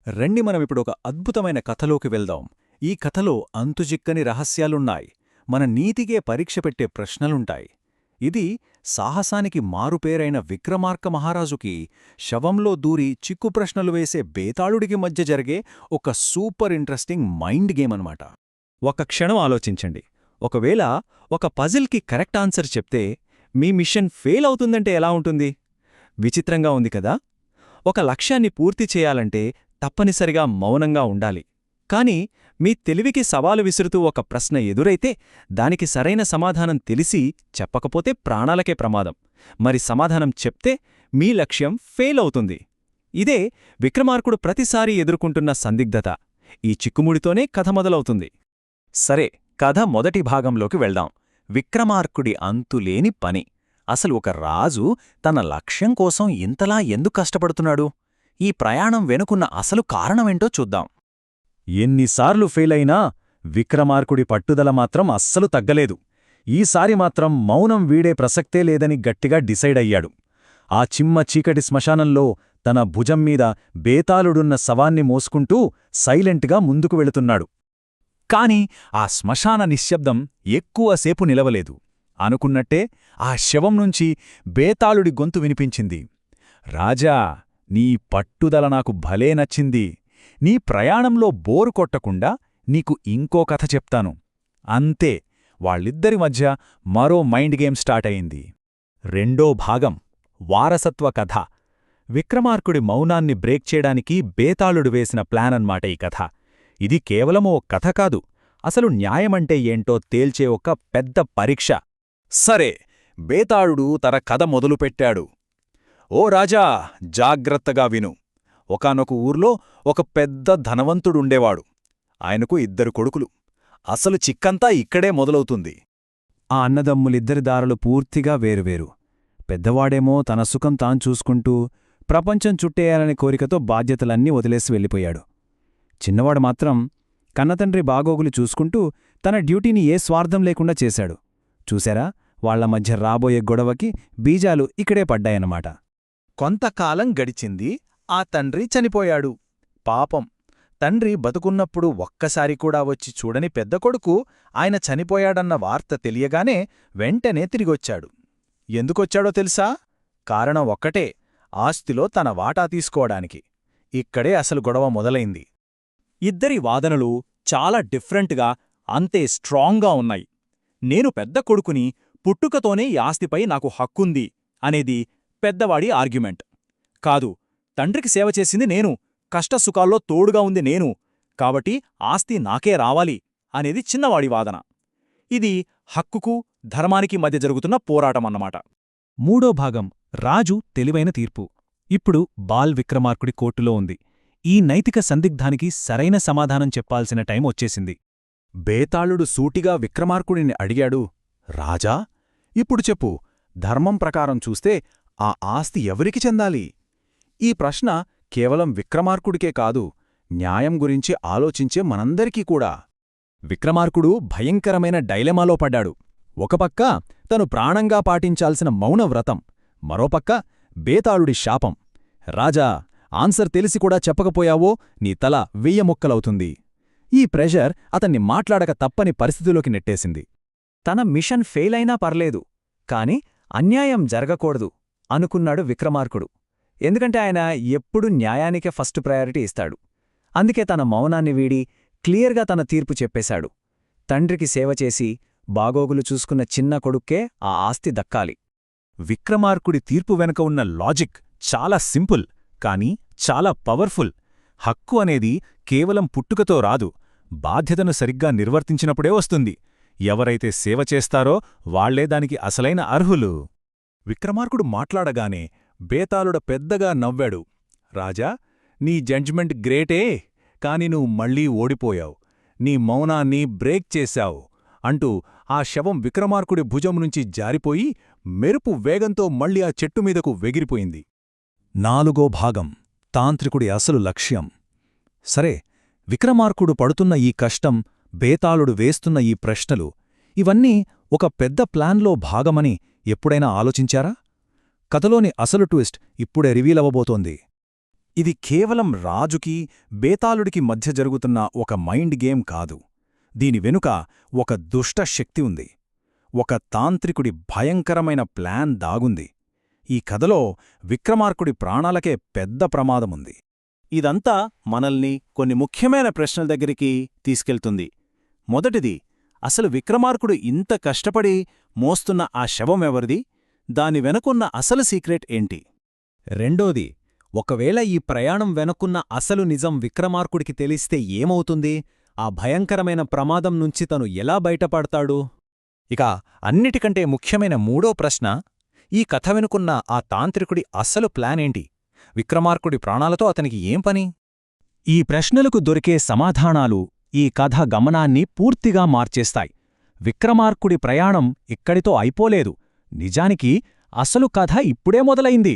రండి మనమిప్పుడు ఒక అద్భుతమైన కథలోకి వెళ్దాం. ఈ కథలో అంతుజిక్కని రహస్యాలున్నాయి. మన నీతికే పరీక్ష పెట్టే ప్రశ్నలుంటాయి. ఇది సాహసానికి మారుపేరైన విక్రమార్క మహారాజుకి శవంలో దూరి చిక్కు ప్రశ్నలు వేసే బేతాళుడికి మధ్య జరిగే ఒక సూపర్ ఇంట్రెస్టింగ్ మైండ్ గేమ్ అన్నమాట. ఒక క్షణం ఆలోచించండి. ఒకవేళ ఒక పజిల్కి కరెక్ట్ ఆన్సర్ చెప్తే మీ మిషన్ ఫెయిల్ అవుతుందంటే ఎలా ఉంటుంది? విచిత్రంగా ఉంది కదా? ఒక లక్ష్యాన్ని పూర్తి చేయాలంటే తప్పనిసరిగా మౌనంగా ఉండాలి. కాని మీ తెలివికి సవాలు విసురుతూ ఒక ప్రశ్న ఎదురైతే దానికి సరైన సమాధానం తెలిసి చెప్పకపోతే ప్రాణాలకే ప్రమాదం. మరి సమాధానం చెప్తే మీ లక్ష్యం ఫెయిల్ అవుతుంది. ఇదే విక్రమార్కుడు ప్రతిసారీ ఎదుర్కొంటున్న సందిగ్ధత. ఈ చిక్కుముడితోనే కథ మొదలవుతుంది. సరే, కథ మొదటి భాగంలోకి వెళ్దాం. విక్రమార్కుడి అంతులేని పని. అసలు ఒక రాజు తన లక్ష్యం కోసం ఇంతలా ఎందుకు కష్టపడుతున్నాడు? ఈ ప్రయాణం వెనుకున్న అసలు కారణమేంటో చూద్దాం. ఎన్నిసార్లు ఫెయిలైనా విక్రమార్కుడి పట్టుదల మాత్రం అస్సలు తగ్గలేదు. ఈసారి మాత్రం మౌనం వీడే ప్రసక్తే లేదని గట్టిగా డిసైడ్ అయ్యాడు. ఆ చిమ్మ చీకటి శ్మశానంలో తన భుజం మీద బేతాళుడున్న శవాన్ని మోసుకుంటూ సైలెంట్గా ముందుకు వెళుతున్నాడు. కాని ఆ శ్మశాన నిశ్శబ్దం ఎక్కువసేపు నిలవలేదు. అనుకున్నట్టే ఆ శవం నుంచి బేతాళుడి గొంతు వినిపించింది. రాజా, నీ పట్టుదల నాకు భలే నచ్చింది. నీ ప్రయాణంలో బోరు కొట్టకుండా నీకు ఇంకో కథ చెప్తాను. అంతే, వాళ్ళిద్దరి మధ్య మరో మైండ్ గేమ్ స్టార్ట్ అయింది. రెండో భాగం, వారసత్వ కథ. విక్రమార్కుడి మౌనాన్ని బ్రేక్ చేయడానికి బేతాళుడు వేసిన ప్లాన్ అన్మాట ఈ కథ. ఇది కేవలమో కథ కాదు, అసలు న్యాయమంటే ఏంటో తేల్చే ఒక పెద్ద పరీక్ష. సరే, బేతాళుడు తన కథ మొదలుపెట్టాడు. ఓ రాజా, జాగ్రత్తగా విను. ఒకానొక ఊర్లో ఒక పెద్ద ధనవంతుడుండేవాడు. ఆయనకు 2 కొడుకులు. అసలు చిక్కంతా ఇక్కడే మొదలవుతుంది. ఆ అన్నదమ్ములిద్దరి దారులు పూర్తిగా వేరువేరు. పెద్దవాడేమో తన సుఖం తాను చూసుకుంటూ ప్రపంచం చుట్టేయాలనే కోరికతో బాధ్యతలన్నీ వదిలేసి వెళ్ళిపోయాడు. చిన్నవాడు మాత్రం కన్నతండ్రి బాగోగులు చూసుకుంటూ తన డ్యూటీని ఏ స్వార్థం లేకుండా చేశాడు. చూశారా, వాళ్ల మధ్య రాబోయే గొడవకి బీజాలు ఇక్కడే పడ్డాయన్నమాట. కొంతకాలం గడిచింది. ఆ తండ్రి చనిపోయాడు. పాపం, తండ్రి బతుకున్నప్పుడు ఒక్కసారి కూడా వచ్చి చూడని పెద్ద కొడుకు ఆయన చనిపోయాడన్న వార్త తెలియగానే వెంటనే తిరిగొచ్చాడు. ఎందుకొచ్చాడో తెలుసా? కారణం ఒక్కటే, ఆస్తిలో తన వాటా తీసుకోవడానికి. ఇక్కడే అసలు గొడవ మొదలైంది. ఇద్దరి వాదనలు చాలా డిఫరెంట్గా, అంతే స్ట్రాంగ్గా ఉన్నాయి. నేను పెద్ద కొడుకుని, పుట్టుకతోనే ఈ ఆస్తిపై నాకు హక్కుంది అనేది పెద్దవాడి ఆర్గ్యుమెంట్. కాదు, తండ్రికి సేవ చేసింది నేను, కష్టసుఖాల్లో తోడుగా ఉంది నేను, కాబట్టి ఆస్తి నాకే రావాలి అనేది చిన్నవాడి వాదన. ఇది హక్కుకు, ధర్మానికి మధ్య జరుగుతున్న పోరాటమన్నమాట. మూడో భాగం, రాజు తెలివైన తీర్పు. ఇప్పుడు బాల్ విక్రమార్కుడి కోర్టులో ఉంది. ఈ నైతిక సందిగ్ధానికి సరైన సమాధానం చెప్పాల్సిన టైం వచ్చేసింది. బేతాళుడు సూటిగా విక్రమార్కుడిని అడిగాడు. రాజా, ఇప్పుడు చెప్పు, ధర్మం ప్రకారం చూస్తే ఆ ఆస్తి ఎవరికి చెందాలి? ఈ ప్రశ్న కేవలం విక్రమార్కుడికే కాదు, న్యాయం గురించి ఆలోచించే మనందరికీ కూడా. విక్రమార్కుడు భయంకరమైన డైలెమాలో పడ్డాడు. ఒకపక్క తను ప్రాణంగా పాటించాల్సిన మౌనవ్రతం, మరోపక్క బేతాళుడి శాపం. రాజా, ఆన్సర్ తెలిసి కూడా చెప్పకపోయావో నీ తల 1000 ముక్కలవుతుంది. ఈ ప్రెషర్ అతన్ని మాట్లాడక తప్పని పరిస్థితిలోకి నెట్టేసింది. తన మిషన్ ఫెయిల్ అయినా పర్లేదు, కాని అన్యాయం జరగకూడదు అనుకున్నాడు విక్రమార్కుడు. ఎందుకంటే ఆయన ఎప్పుడూ న్యాయానికే ఫస్ట్ ప్రయారిటీ ఇస్తాడు. అందుకే తన మౌనాన్ని వీడి క్లియర్గా తన తీర్పు చెప్పేశాడు. తండ్రికి సేవ చేసి బాగోగులు చూసుకున్న చిన్న కొడుక్కే ఆ ఆస్తి దక్కాలి. విక్రమార్కుడి తీర్పు వెనుక ఉన్న లాజిక్ చాలా సింపుల్, కానీ చాలా పవర్ఫుల్. హక్కు అనేది కేవలం పుట్టుకతో రాదు, బాధ్యతను సరిగ్గా నిర్వర్తించినప్పుడే వస్తుంది. ఎవరైతే సేవ చేస్తారో వాళ్లే దానికి అసలైన అర్హులు. విక్రమార్కుడు మాట్లాడగానే బేతాళుడ పెద్దగా నవ్వాడు. రాజా, నీ జడ్జ్మెంట్ గ్రేటే, కాని నువ్వు మళ్లీ ఓడిపోయావు. నీ మౌనాన్ని బ్రేక్ చేశావు అంటూ ఆ శవం విక్రమార్కుడి భుజం నుంచి జారిపోయి మెరుపు వేగంతో మళ్లీ ఆ చెట్టుమీదకు వెగిరిపోయింది. నాలుగో భాగం, తాంత్రికుడి అసలు లక్ష్యం. సరే, విక్రమార్కుడు పడుతున్న ఈ కష్టం, బేతాళుడు వేస్తున్న ఈ ప్రశ్నలు, ఇవన్నీ ఒక పెద్ద ప్లాన్లో భాగమని ఎప్పుడైనా ఆలోచించారా? కథలోని అసలు ట్విస్ట్ ఇప్పుడే రివీల్ అవ్వబోతోంది. ఇది కేవలం రాజుకి బేతాళుడికి మధ్య జరుగుతున్న ఒక మైండ్ గేమ్ కాదు. దీని వెనుక ఒక దుష్ట శక్తి ఉంది. ఒక తాంత్రికుడి భయంకరమైన ప్లాన్ దాగుంది. ఈ కథలో విక్రమార్కుడి ప్రాణాలకే పెద్ద ప్రమాదముంది. ఇదంతా మనల్ని కొన్ని ముఖ్యమైన ప్రశ్నల దగ్గరికి తీసుకెళ్తుంది. మొదటిది, అసలు విక్రమార్కుడు ఇంత కష్టపడి మోస్తున్న ఆ శవం ఎవరిది? దాని వెనుకున్న అసలు సీక్రెట్ ఏంటి? రెండోది, ఒకవేళ ఈ ప్రయాణం వెనుకున్న అసలు నిజం విక్రమార్కుడికి తెలిస్తే ఏమవుతుంది? ఆ భయంకరమైన ప్రమాదం నుంచి తను ఎలా బయటపడతాడు? ఇక అన్నిటికంటే ముఖ్యమైన మూడో ప్రశ్న, ఈ కథ వెనుకున్న ఆ తాంత్రికుడి అస్సలు ప్లానేంటి? విక్రమార్కుడి ప్రాణాలతో అతనికి ఏం పని? ఈ ప్రశ్నలకు దొరికే సమాధానాలు ఈ కథ గమనాన్ని పూర్తిగా మార్చేస్తాయి. విక్రమార్కుడి ప్రయాణం ఇక్కడితో అయిపోలేదు. నిజానికి అసలు కథ ఇప్పుడే మొదలైంది.